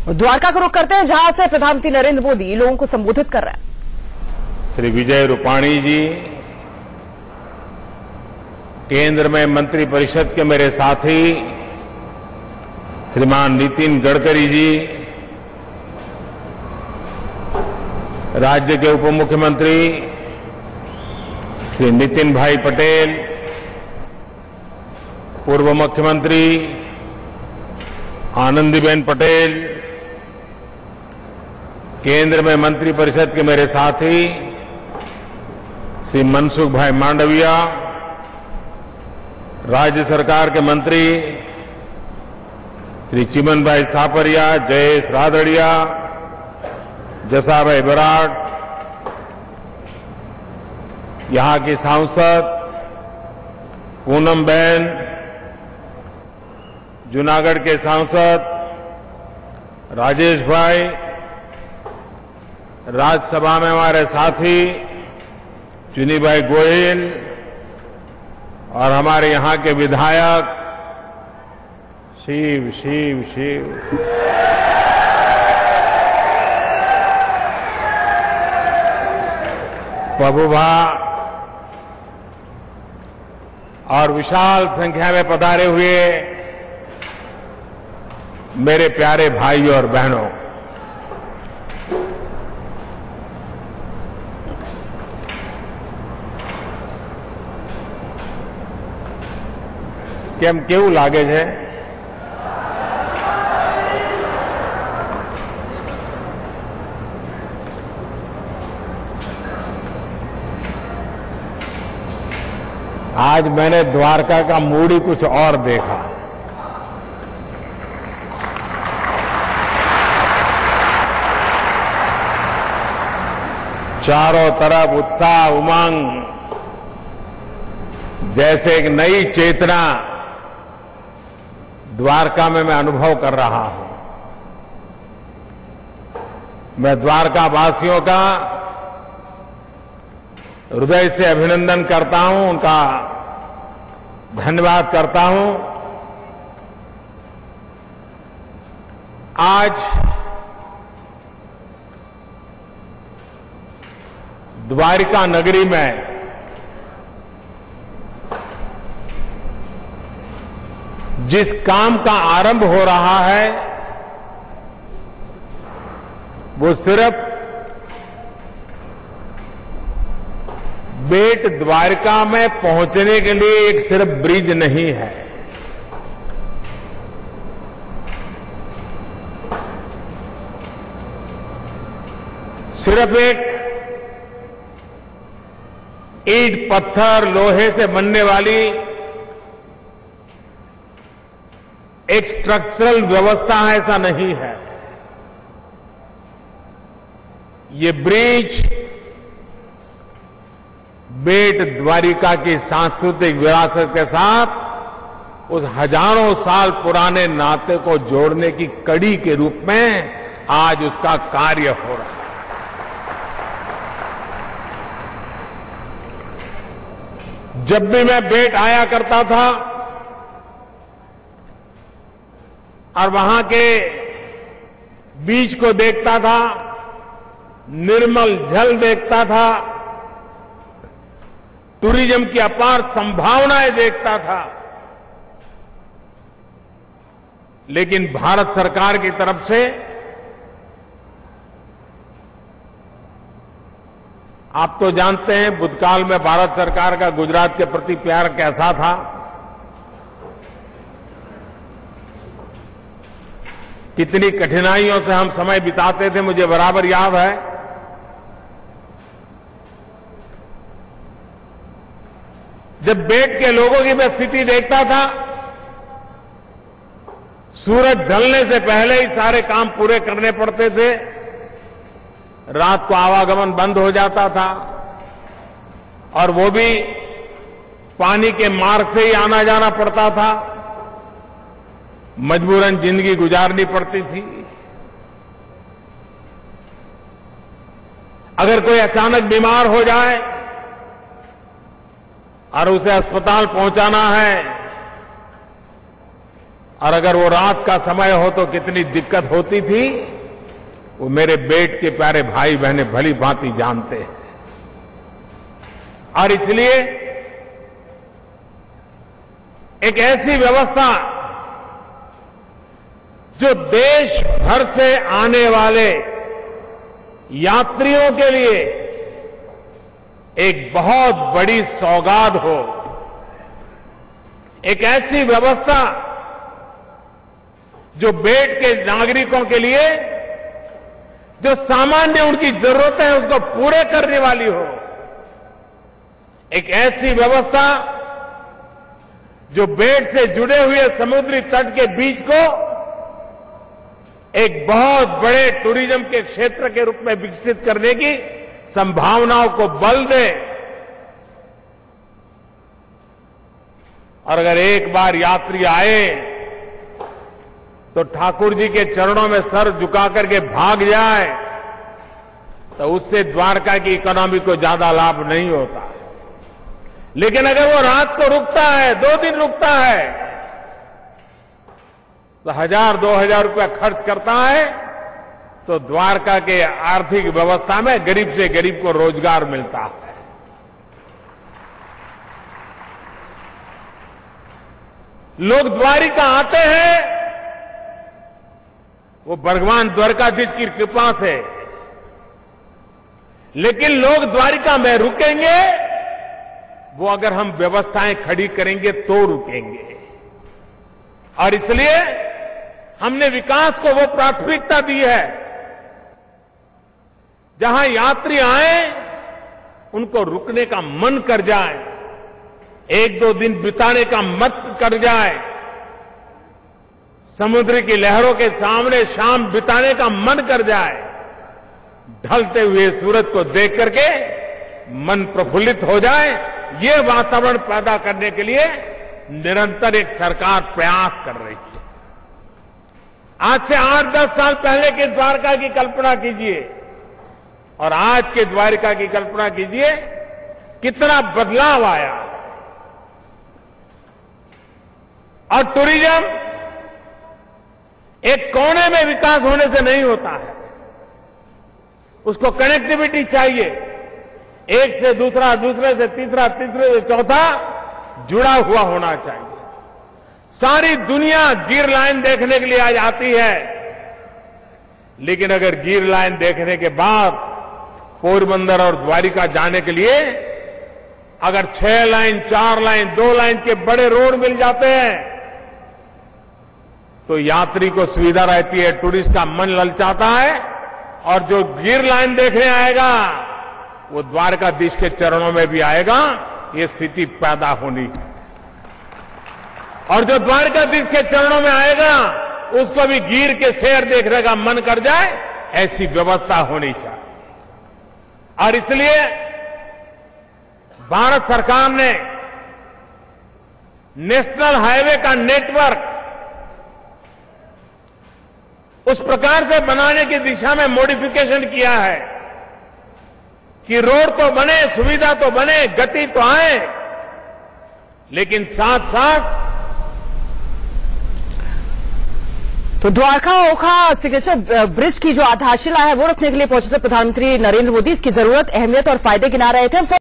द्वारका को रुख करते हैं, जहां से प्रधानमंत्री नरेंद्र मोदी लोगों को संबोधित कर रहे हैं। श्री विजय रूपाणी जी, केंद्र में मंत्रिपरिषद के मेरे साथी श्रीमान नितिन गडकरी जी, राज्य के उप मुख्यमंत्री श्री नितिन भाई पटेल, पूर्व मुख्यमंत्री आनंदीबेन पटेल, केंद्र में मंत्रिपरिषद के मेरे साथी श्री मनसुख भाई मांडविया, राज्य सरकार के मंत्री श्री चिमन भाई सापरिया, जयेश रादड़िया, जसा भाई बराड़, यहां की सांसद पूनम बहन, जूनागढ़ के सांसद राजेश भाई, राज्यसभा में हमारे साथी चुनी भाई गोयल और हमारे यहां के विधायक शिव शिव शिव प्रभुभा और विशाल संख्या में पधारे हुए मेरे प्यारे भाई और बहनों, કેમ કેવું લાગે છે? आज मैंने द्वारका का मूड ही कुछ और देखा। चारों तरफ उत्साह, उमंग, जैसे एक नई चेतना द्वारका में मैं अनुभव कर रहा हूं। मैं द्वारका वासियों का हृदय से अभिनंदन करता हूं, उनका धन्यवाद करता हूं। आज द्वारिका नगरी में जिस काम का आरंभ हो रहा है वो सिर्फ बेट द्वारका में पहुंचने के लिए एक सिर्फ ब्रिज नहीं है, सिर्फ एक ईंट पत्थर लोहे से बनने वाली एक स्ट्रक्चरल व्यवस्था है, ऐसा नहीं है। ये ब्रिज बेट द्वारिका की सांस्कृतिक विरासत के साथ उस हजारों साल पुराने नाते को जोड़ने की कड़ी के रूप में आज उसका कार्य हो रहा है। जब भी मैं बेट आया करता था और वहां के बीच को देखता था, निर्मल जल देखता था, टूरिज्म की अपार संभावनाएं देखता था, लेकिन भारत सरकार की तरफ से आप तो जानते हैं भूतकाल में भारत सरकार का गुजरात के प्रति प्यार कैसा था। कितनी कठिनाइयों से हम समय बिताते थे, मुझे बराबर याद है। जब बेट के लोगों की मैं स्थिति देखता था, सूरज ढलने से पहले ही सारे काम पूरे करने पड़ते थे, रात को आवागमन बंद हो जाता था और वो भी पानी के मार्ग से ही आना जाना पड़ता था, मजबूरन जिंदगी गुजारनी पड़ती थी। अगर कोई अचानक बीमार हो जाए और उसे अस्पताल पहुंचाना है और अगर वो रात का समय हो तो कितनी दिक्कत होती थी, वो मेरे बेट के प्यारे भाई बहने भली भांति जानते हैं। और इसलिए एक ऐसी व्यवस्था जो देश भर से आने वाले यात्रियों के लिए एक बहुत बड़ी सौगात हो, एक ऐसी व्यवस्था जो बेट के नागरिकों के लिए जो सामान्य उनकी जरूरतें हैं उसको पूरे करने वाली हो, एक ऐसी व्यवस्था जो बेट से जुड़े हुए समुद्री तट के बीच को एक बहुत बड़े टूरिज्म के क्षेत्र के रूप में विकसित करने की संभावनाओं को बल दे। और अगर एक बार यात्री आए तो ठाकुर जी के चरणों में सर झुका करके भाग जाए तो उससे द्वारका की इकोनॉमी को ज्यादा लाभ नहीं होता। लेकिन अगर वो रात को रुकता है, 2 दिन रुकता है, तो 1000-2000 रुपया खर्च करता है तो द्वारका के आर्थिक व्यवस्था में गरीब से गरीब को रोजगार मिलता है। लोग द्वारिका आते हैं वो भगवान द्वारकाधीश की कृपा से, लेकिन लोग द्वारिका में रुकेंगे वो अगर हम व्यवस्थाएं खड़ी करेंगे तो रुकेंगे। और इसलिए हमने विकास को वो प्राथमिकता दी है जहां यात्री आए उनको रुकने का मन कर जाए, 1-2 दिन बिताने का मत कर जाए, समुद्र की लहरों के सामने शाम बिताने का मन कर जाए, ढलते हुए सूरज को देख करके मन प्रफुल्लित हो जाए, ये वातावरण पैदा करने के लिए निरंतर एक सरकार प्रयास कर रही है। आज से 8-10 साल पहले के द्वारका की कल्पना कीजिए और आज के द्वारका की कल्पना कीजिए, कितना बदलाव आया। और टूरिज्म एक कोने में विकास होने से नहीं होता है, उसको कनेक्टिविटी चाहिए, एक से दूसरा, दूसरे से तीसरा, तीसरे से चौथा जुड़ा हुआ होना चाहिए। सारी दुनिया गिर लाइन देखने के लिए आज आती है, लेकिन अगर गिर लाइन देखने के बाद पोरबंदर और द्वारिका जाने के लिए अगर 6 लाइन, 4 लाइन, 2 लाइन के बड़े रोड मिल जाते हैं तो यात्री को सुविधा रहती है, टूरिस्ट का मन ललचाता है और जो गिर लाइन देखने आएगा वो द्वारकाधीश के चरणों में भी आएगा। ये स्थिति पैदा होनी है और जो द्वारकाधीश के चरणों में आएगा उसको भी गिर के शेर देखने का मन कर जाए, ऐसी व्यवस्था होनी चाहिए। और इसलिए भारत सरकार ने नेशनल हाईवे का नेटवर्क उस प्रकार से बनाने की दिशा में मॉडिफिकेशन किया है कि रोड तो बने, सुविधा तो बने, गति तो आए, लेकिन साथ साथ तो द्वारका ओखा सिग्नेचर ब्रिज की जो आधारशिला है वो रखने के लिए पहुंचे थे प्रधानमंत्री नरेंद्र मोदी। इसकी जरूरत, अहमियत और फायदे गिना रहे थे।